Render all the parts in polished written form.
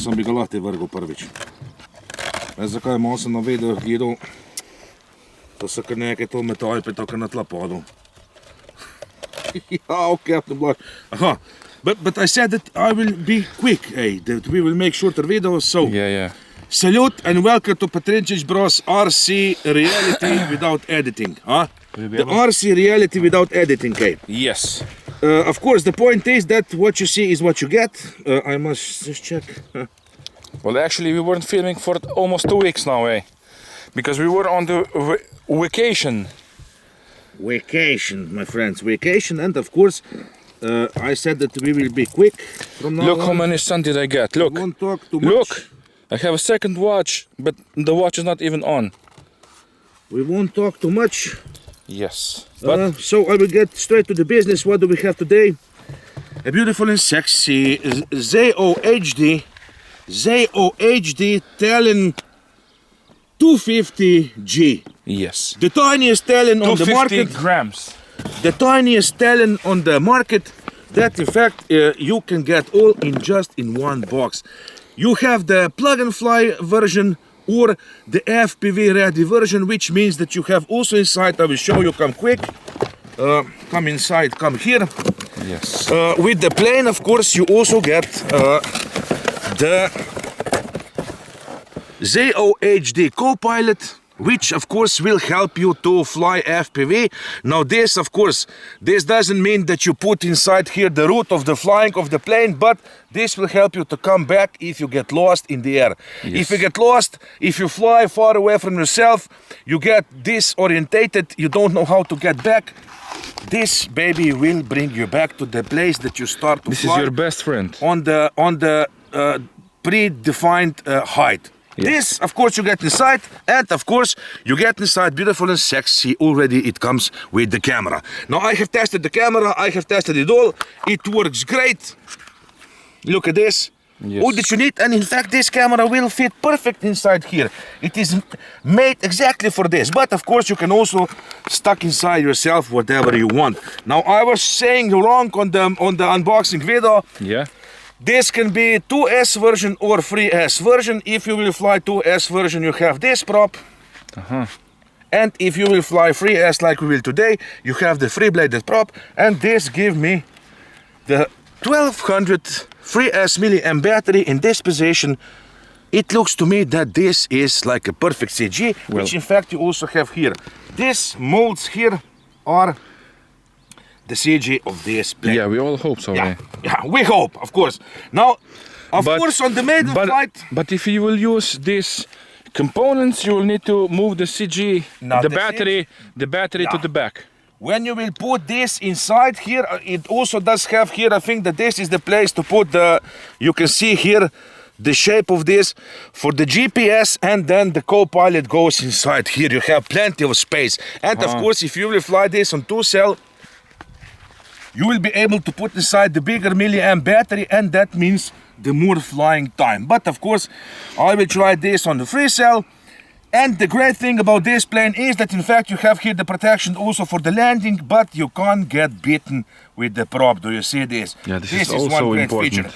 sem bi ga lahko vrgel prvič. Veš zakaj, malo sem na videoh gledal, da so kar nekaj to metalpe tako na tla padal. Ja, okay, aha. But I said that I will be quick, that we will make shorter videos, so... Yeah. Salute and welcome to Petrincic Bros RC reality without editing, huh? The RC reality without editing, Yes. Of course, the point is that what you see is what you get. I must just check. Well, actually, we weren't filming for almost 2 weeks now, because we were on the vacation. Vacation, my friends, vacation, and of course, I said that we will be quick from now Look on. how many sun did I get. Look. We won't talk too much. Look. I have a second watch, but the watch is not even on. We won't talk too much. Yes. So I will get straight to the business. What do we have today? A beautiful and sexy ZOHD Talon 250G. Yes. The tiniest Talon on the 250 market. grams. The tiniest Talon on the market. That in fact you can get all in one box. You have the plug and fly version or the FPV ready version, which means that you have also inside, I will show you, come quick, come inside, come here. Yes. With the plane, of course, you also get the ZOHD co-pilot, which of course will help you to fly FPV. Now this, of course, this doesn't mean that you put inside here the route of the flying of the plane, but this will help you to come back if you get lost in the air. Yes. If you get lost, if you fly far away from yourself, you get disorientated, you don't know how to get back, this baby will bring you back to the place that you start to This fly. is your best friend. On the predefined height. Yes. This, of course, you get inside, and of course, you get inside beautiful and sexy. Already it comes with the camera. Now, I have tested the camera, I have tested it all. It works great. Look at this. Yes. All that you need, and in fact, this camera will fit perfect inside here. It is made exactly for this, but of course, you can also stuck inside yourself whatever you want. Now, I was saying wrong on the unboxing video. Yeah. This can be 2S version or 3S version. If you will fly 2S version, you have this prop. And if you will fly 3S like we will today, you have the 3-bladed prop. And this give me the 1200 3S milliamp battery in this position. It looks to me that this is like a perfect CG, which in fact you also have here. These molds here are the CG of this plane. Yeah, we all hope so. Yeah, we hope, of course. Now, of course, on the maiden flight... But if you will use these components, you will need to move the CG, the battery to the back. When you will put this inside here, it also does have here, I think that this is the place to put the... You can see here the shape of this for the GPS, and then the co-pilot goes inside here. You have plenty of space. And of course, if you will fly this on 2-cell, you will be able to put inside the bigger milliamp battery, and that means the more flying time. But of course, I will try this on the 3-cell. And the great thing about this plane is that in fact you have here the protection also for the landing, but you can't get bitten with the prop. Do you see this? Yeah, this is also one great important. feature.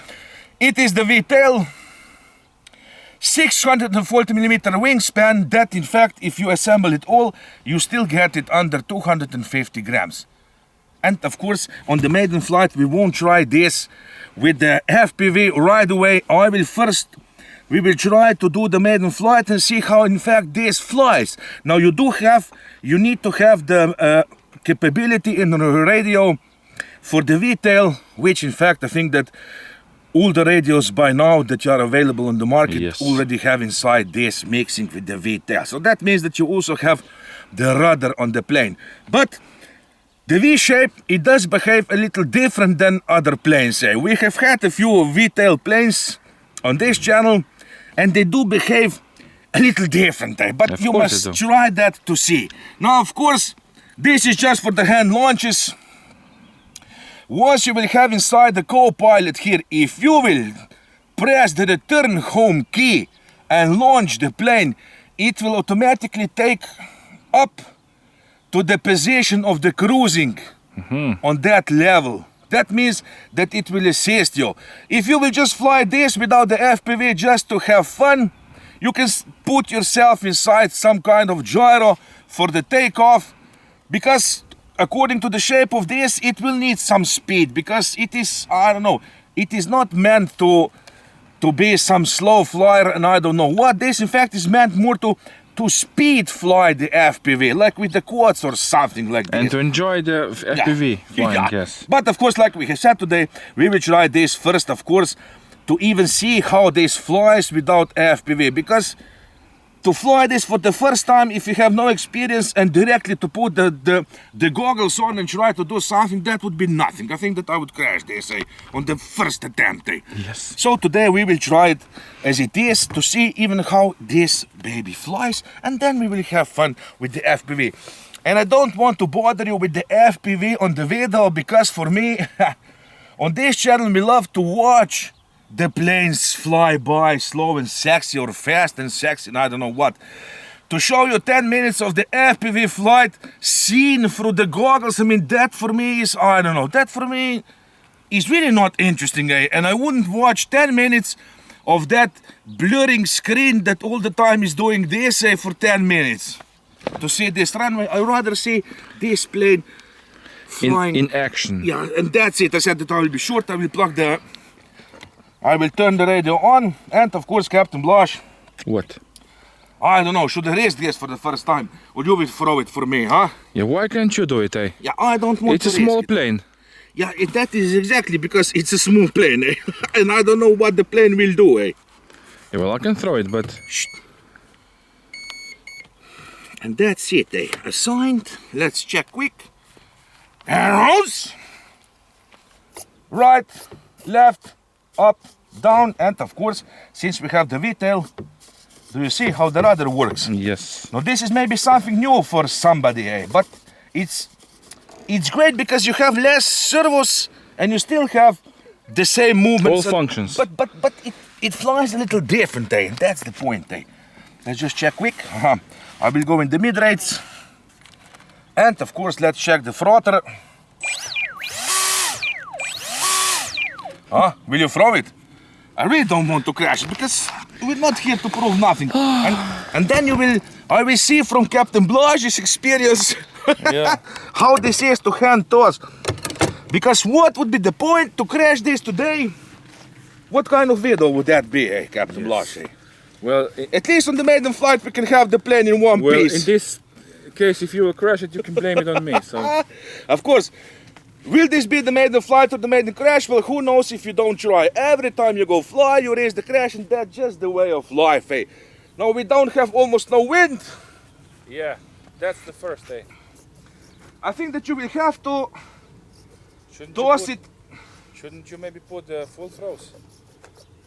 It is the V-tail 620mm Wingspan that in fact if you assemble it all, you still get it under 250 grams. And of course, on the maiden flight, we won't try this with the FPV right away. We will try to do the maiden flight and see how in fact this flies. Now you need to have the capability in the radio for the V-tail, which in fact I think that all the radios by now that are available on the market already have inside this mixing with the V-tail. So that means that you also have the rudder on the plane. But the V-shape, it does behave a little different than other planes. We have had a few V-tail planes on this channel, and they do behave a little different. But you must try that to see. Now, of course, this is just for the hand launches. Once you will have inside the co-pilot here, if you will press the return home key and launch the plane, it will automatically take up to the position of the cruising on that level That means that it will assist you. If you will just fly this without the FPV just to have fun, you can put yourself inside some kind of gyro for the takeoff, because according to the shape of this, it will need some speed, because it is, I don't know, it is not meant to be some slow flyer and I don't know what. This in fact is meant more to speed fly the FPV, like with the quads or something like this. And to enjoy the FPV flying, yes. But of course, like we have said today, we will try this first, of course, to even see how this flies without FPV, because to fly this for the first time, if you have no experience, and directly to put the goggles on and try to do something, that would be nothing. I think that I would crash this on the first attempt. Yes. So today we will try it as it is, to see even how this baby flies, and then we will have fun with the FPV. And I don't want to bother you with the FPV on the video, because for me, on this channel we love to watch the planes fly by slow and sexy, or fast and sexy, and I don't know what. To show you 10 minutes of the FPV flight seen through the goggles, I mean, that for me is, I don't know, that for me is really not interesting, and I wouldn't watch 10 minutes of that blurring screen that all the time is doing this for 10 minutes. To see this runway, I'd rather see this plane flying in action. Yeah, and that's it. I said that I will be short, I will turn the radio on, and of course, Captain Blaž. What? I don't know, should I raise this for the first time? Or you will throw it for me, huh? Yeah, why can't you do it, eh? Yeah, I don't want to It's a small plane. Yeah, that is exactly because it's a small plane, eh? And I don't know what the plane will do, eh? Yeah, well, I can throw it, but... Shh. And that's it, eh? Assigned. Let's check quick. Arrows. Right, left, up, down, and of course, since we have the V-tail, do you see how the rudder works? Yes. Now this is maybe something new for somebody, but it's great because you have less servos and you still have the same movements. All functions. But it flies a little different, that's the point. Let's just check quick. I will go in the mid rates, and of course let's check the throtter. Will you throw it? I really don't want to crash it, because we're not here to prove nothing. and then I will see from Captain Blaž's experience how this is to hand toss. Because what would be the point to crash this today? What kind of video would that be, Captain Blaž? Well, at least on the maiden flight we can have the plane in one piece. In this case, if you will crash it, you can blame it on me. So. Of course. Will this be the maiden flight or the maiden crash? Well, who knows if you don't try. Every time you go fly, you raise the crash, and that's just the way of life, Now we don't have almost no wind. Yeah, that's the first, I think that you will have to toss it. Shouldn't you maybe put the full throws?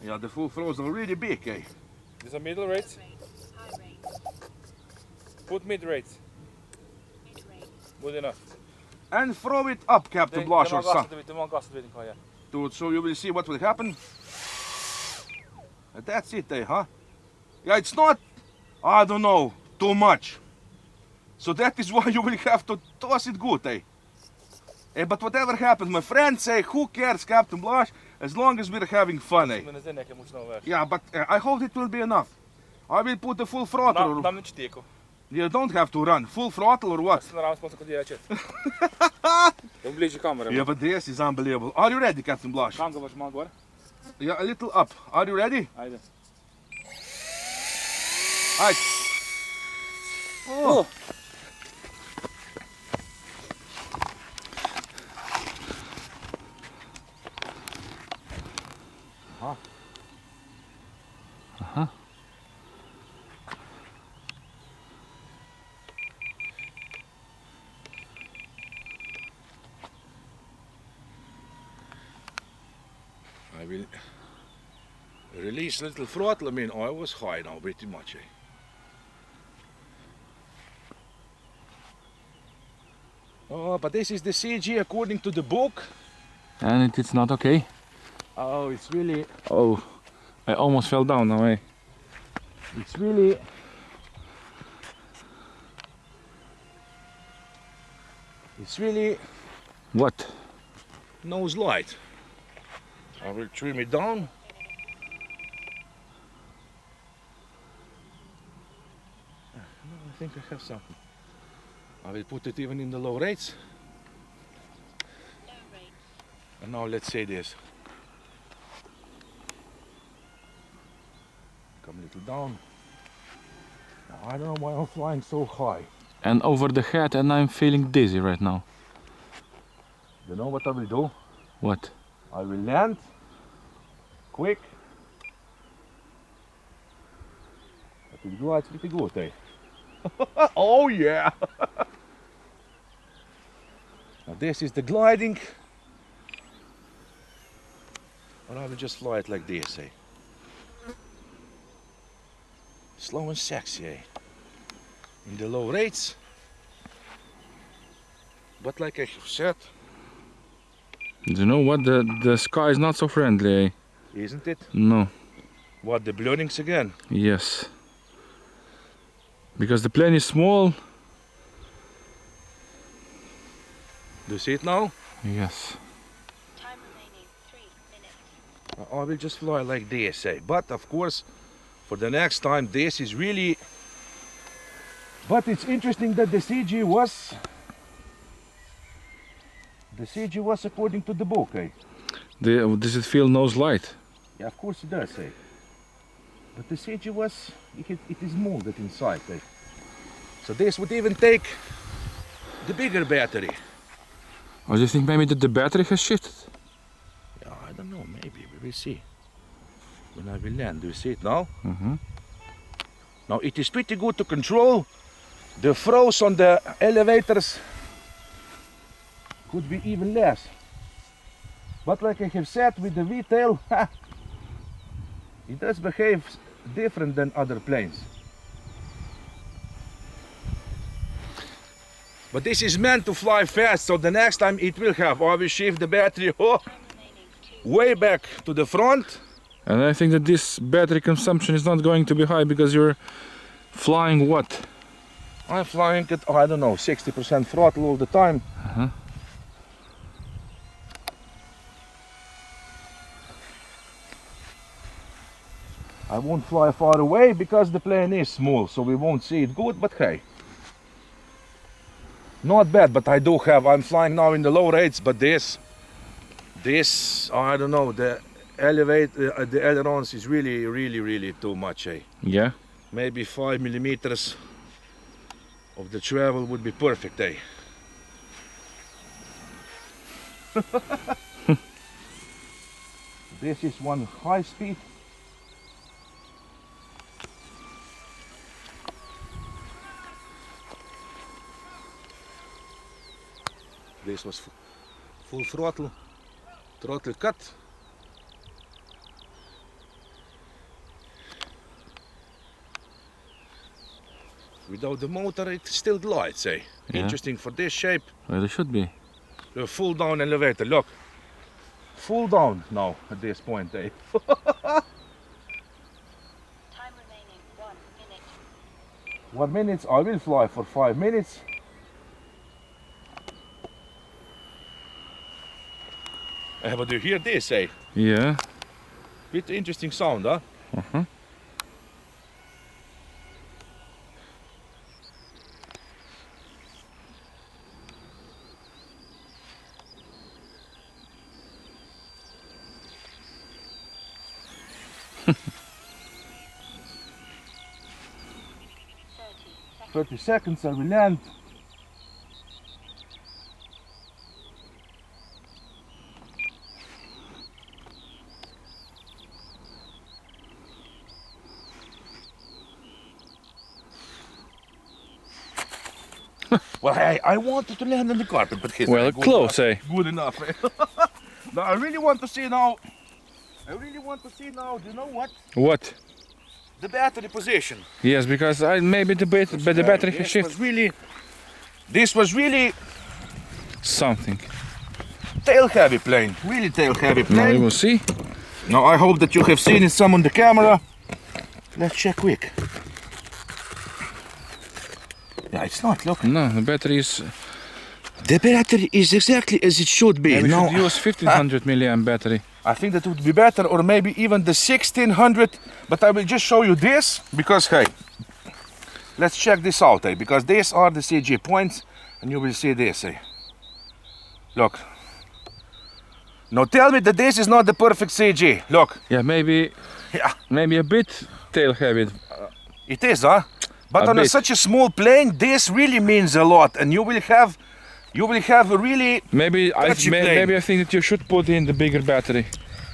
Yeah, the full throws are really big, These are middle rates? Put mid rates. Good enough. And throw it up, Captain Blaž, or something. Dude, so you will see what will happen. And that's it, huh? Yeah, it's not, I don't know, too much. So that is why you will have to toss it good, But whatever happens, my friends say, who cares, Captain Blaž, as long as we're having fun, Yeah, but I hope it will be enough. I will put the full throttle. You don't have to run. Full throttle or what? Yeah, but this is unbelievable. Are you ready, Captain Blaž? Yeah, a little up. Are you ready? Ajde. Ajde. Oh. Aha. I will release a little throttle. I mean, I was high now pretty much. Oh, but this is the CG according to the book. And it's not okay. Oh, it's really... Oh, I almost fell down now, It's really... It's really... What? nose light. I will trim it down. I think I have something. I will put it even in the low rates. And now let's say this. Come a little down. Now, I don't know why I'm flying so high. And over the head, and I'm feeling dizzy right now. You know what I will do? What? I will land quick. But it glides pretty good, eh? Oh yeah! Now this is the gliding. Or I will just fly it like this, eh? Slow and sexy, eh? In the low rates. But like I said, You know what? The sky is not so friendly, eh? isn't it? No. What, the blurrings again? Yes. Because the plane is small. Do you see it now? Yes. Time remaining 3 minutes. I will just fly like this, eh? But of course, for the next time, this is really... But it's interesting that the CG was... The CG was according to the book, eh? Does it feel nose light? Yeah, of course it does, eh? But the CG was... It is molded inside, eh? So this would even take the bigger battery. Or do you think maybe that the battery has shifted? Yeah, I don't know, maybe, we will see. When I will land, do you see it now? Mm-hmm. Now it is pretty good to control. The throws on the elevators could be even less. But like I have said, with the V-tail, it does behave different than other planes. But this is meant to fly fast, so the next time it will have, I will shift the battery way back to the front. And I think that this battery consumption is not going to be high because you're flying what? I'm flying at, I don't know, 60% throttle all the time. Uh-huh. I won't fly far away because the plane is small, so we won't see it good, but hey. Not bad, but I do have, I'm flying now in the low rates, but this, I don't know, the ailerons is really too much, eh? Yeah. Maybe 5 millimeters of the travel would be perfect, eh? This is one high speed. This was full throttle cut. Without the motor it still glides, eh? Yeah. Interesting for this shape. Well, it should be. The full down elevator, look. Full down now at this point, eh? Time remaining 1 minute. 1 minute, I will fly for 5 minutes. But do you hear this, eh? Yeah. Bit interesting sound, huh? Uh-huh. Seconds. 30 seconds, I will land. Well, hey, I wanted to land on the carpet, but he's Well, good close, enough. eh? Good enough, eh? Now, I really want to see now. Do you know what? What? The battery position. Yes, because maybe the battery has shifted. This was really Something. tail heavy plane. Really tail heavy Now we plane. will see. Now I hope that you have seen it some on the camera. Let's check quick. Yeah, it's not, look. No, the battery is The battery is exactly as it should be. Maybe we Now, should use 1500 milliamp battery. I think that would be better, or maybe even the 1600, but I will just show you this, because hey, let's check this out, because these are the CG points, and you will see this, Look. Now tell me that this is not the perfect CG, look. Yeah, maybe a bit tail heavy. It is, huh? But on such a small plane, this really means a lot, and you will have a really maybe I plane. think that you should put in the bigger battery.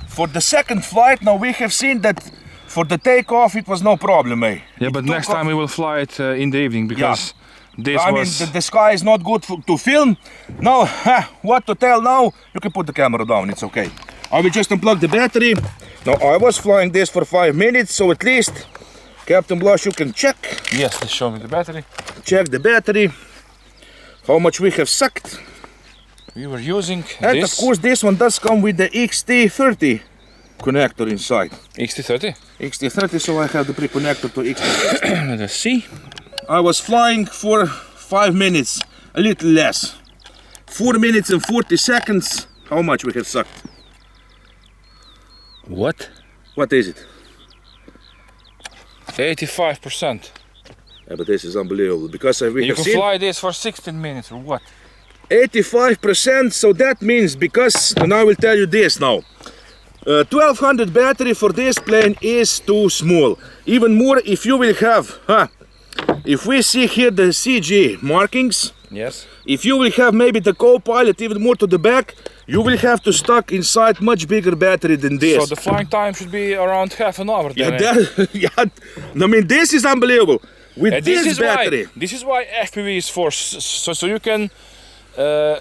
For the second flight, now we have seen that for the takeoff it was no problem, Yeah, but next time we will fly it in the evening, because this I mean, the sky is not good to film. Now, what to tell now? You can put the camera down, it's okay. I will just unplug the battery. Now, I was flying this for 5 minutes, so at least, Captain Blush, you can check. Yes, let's show me the battery. Check the battery. How much we have sucked. We were using and this. Of course, this one does come with the XT30 connector inside. XT30? XT30, so I have the pre-connector to XT30. Let's see. I was flying for 5 minutes, a little less. 4 minutes and 40 seconds. How much we have sucked? What? What is it? 85%. Yeah, but this is unbelievable, because you can fly this for 16 minutes or what? 85%, so that means, because, and I will tell you this now, 1200 battery for this plane is too small. Even more if you will have, if we see here the CG markings, yes. If you will have maybe the co-pilot even more to the back, you will have to stock inside much bigger battery than this. So the flying time should be around half an hour then. I mean, this is unbelievable. With this battery. This is why FPV is for, so you can go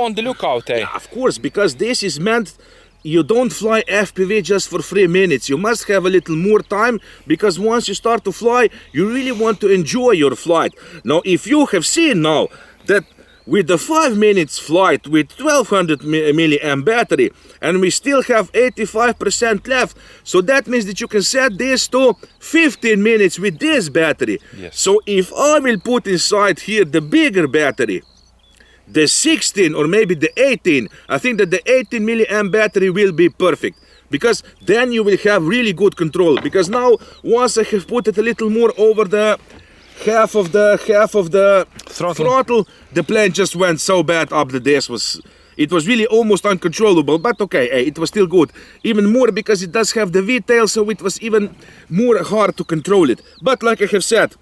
on the lookout. Yeah, of course, because this is meant, you don't fly FPV just for 3 minutes. You must have a little more time, because once you start to fly, you really want to enjoy your flight. Now, if you have seen now that with the 5 minutes flight with 1200 milliamp battery, and we still have 85% left, so that means that you can set this to 15 minutes with this battery. Yes. So if I will put inside here the bigger battery, the 16 or maybe the 18, I think that the 18 milliamp battery will be perfect, because then you will have really good control. Because now, once I have put it a little more over the half of the throttle, the plane just went so bad up that it was really almost uncontrollable. But okay, it was still good. Even more because it does have the V-tail, so it was even more hard to control it. But like I have said,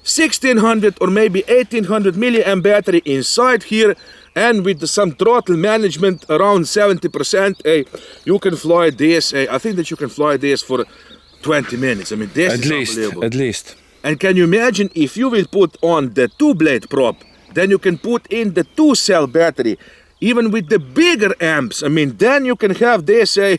1600 or maybe 1800 milliamp battery inside here, and with some throttle management around 70%, you can fly this. I think that you can fly this for 20 minutes. I mean, this is unbelievable. At least. And can you imagine if you will put on the 2-blade prop, then you can put in the 2-cell battery, even with the bigger amps. I mean, then you can have this, I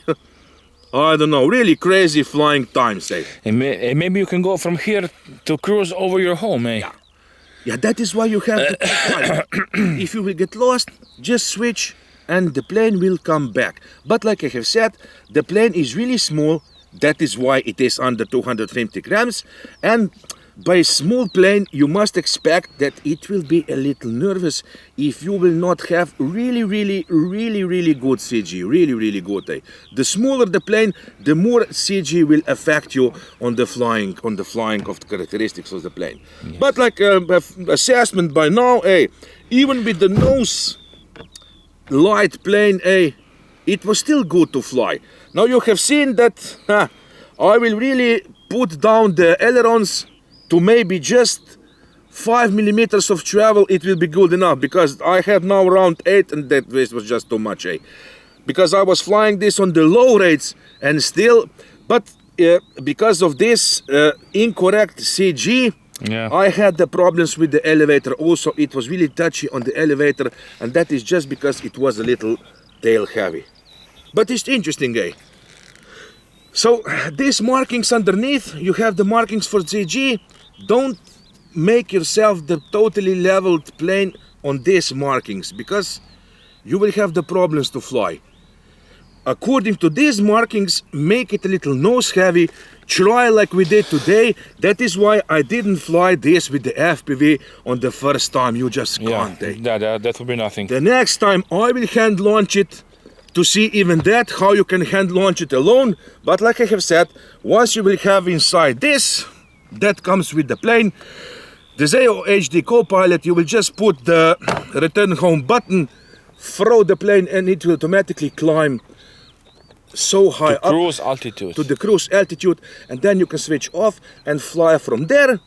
don't know, really crazy flying times. And maybe you can go from here to cruise over your home, Yeah, that is why you have to fly. If you will get lost, just switch and the plane will come back. But like I have said, the plane is really small. That is why it is under 250 grams. And by small plane, you must expect that it will be a little nervous if you will not have really good CG. Really good. The smaller the plane, the more CG will affect you on the flying of the characteristics of the plane. Yes. But like assessment by now, even with the nose light plane, it was still good to fly. Now you have seen that I will really put down the ailerons to maybe just 5 millimeters of travel. It will be good enough, because I have now around 8 and that was just too much. Because I was flying this on the low rates and still, but because of this incorrect CG, I had the problems with the elevator also. It was really touchy on the elevator, and that is just because it was a little tail heavy. But it's interesting, So these markings underneath, you have the markings for CG. Don't make yourself the totally leveled plane on these markings, because you will have the problems to fly. According to these markings, make it a little nose heavy, try like we did today. That is why I didn't fly this with the FPV on the first time. You just can't. That will be nothing. The next time I will hand launch it to see even that, how you can hand launch it alone. But like I have said, once you will have inside this, that comes with the plane, the ZOHD co-pilot, you will just put the return home button, throw the plane, and it will automatically climb so high up cruise altitude. To the cruise altitude, and then you can switch off and fly from there.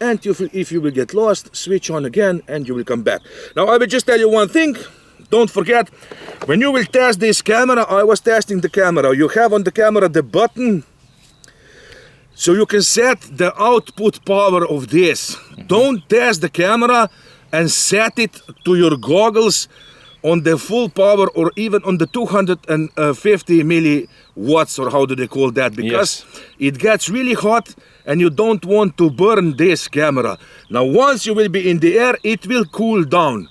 And if you will get lost, switch on again and you will come back. Now I will just tell you one thing. Don't forget, when you will test this camera, I was testing the camera. You have on the camera the button, so you can set the output power of this. Don't test the camera and set it to your goggles on the full power or even on the 250 milliwatts, or how do they call that? Because it gets really hot and you don't want to burn this camera. Now once you will be in the air, it will cool down.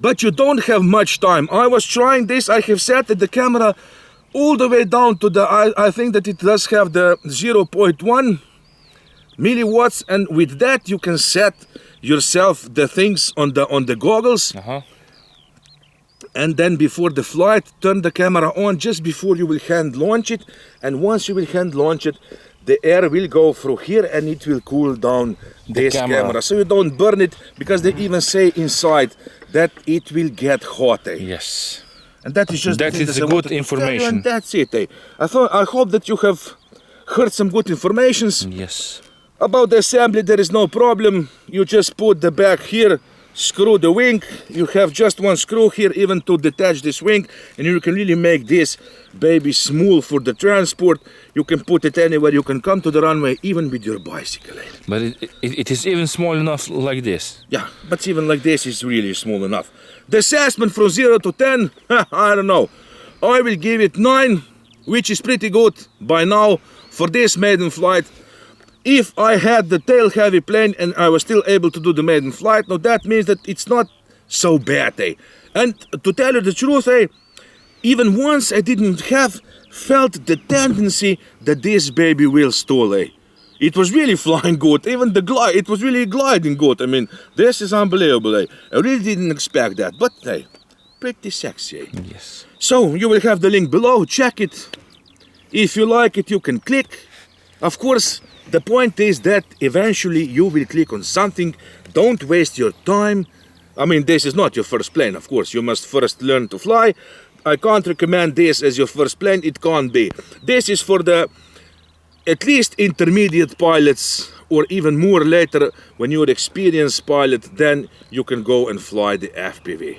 But you don't have much time. I was trying this, I have set the camera all the way down to the, I think that it does have the 0.1 milliwatts, and with that you can set yourself the things on the goggles. And then before the flight, turn the camera on just before you will hand launch it. And once you will hand launch it, the air will go through here and it will cool down this camera. So you don't burn it, because they even say inside that it will get hot. Yes. And that is just that is good information. And that's it. I hope that you have heard some good informations. Yes. About the assembly, there is no problem. You just put the back here, screw the wing. You have just one screw here even to detach this wing, and you can really make this baby smooth for the transport. You can put it anywhere. You can come to the runway even with your bicycle. But it is even small enough like this. Yeah, but even like this is really small enough. The assessment from 0 to 10, I don't know. I will give it 9, which is pretty good by now for this maiden flight. If I had the tail heavy plane and I was still able to do the maiden flight, now that means that it's not so bad. And to tell you the truth, even once I didn't have felt the tendency that this baby will stall. It was really flying good. Even the glide, it was really gliding good. I mean, this is unbelievable. I really didn't expect that, but pretty sexy. Yes. So you will have the link below. Check it. If you like it, you can click. Of course, the point is that eventually you will click on something. Don't waste your time. I mean, this is not your first plane, of course. You must first learn to fly. I can't recommend this as your first plane. It can't be. This is for the at least intermediate pilots, or even more later when you're an experienced pilot, then you can go and fly the FPV.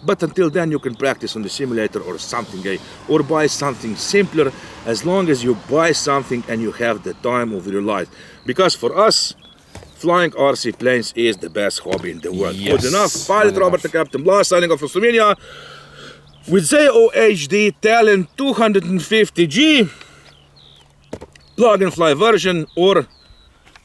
But until then you can practice on the simulator or something, or buy something simpler, as long as you buy something and you have the time of your life. Because for us, flying RC planes is the best hobby in the world. Yes. Good enough. Pilot Robert the Captain Blas, signing off from Slovenia with ZOHD Talon 250G plug and fly version or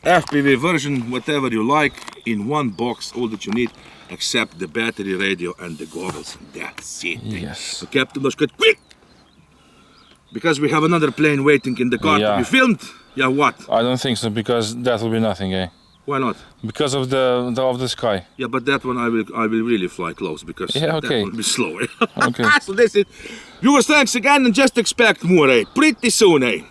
FPV version, whatever you like, in one box, all that you need except the battery, radio and the goggles, and that's it. Yes. So Captain Blas, quick! Because we have another plane waiting in the car to be filmed. Yeah, what? I don't think so, because that will be nothing, Why not? Because of the sky. Yeah, but that one I will really fly close, because that will be slow. Okay. So that's it. Viewers, thanks again, and just expect more, pretty soon,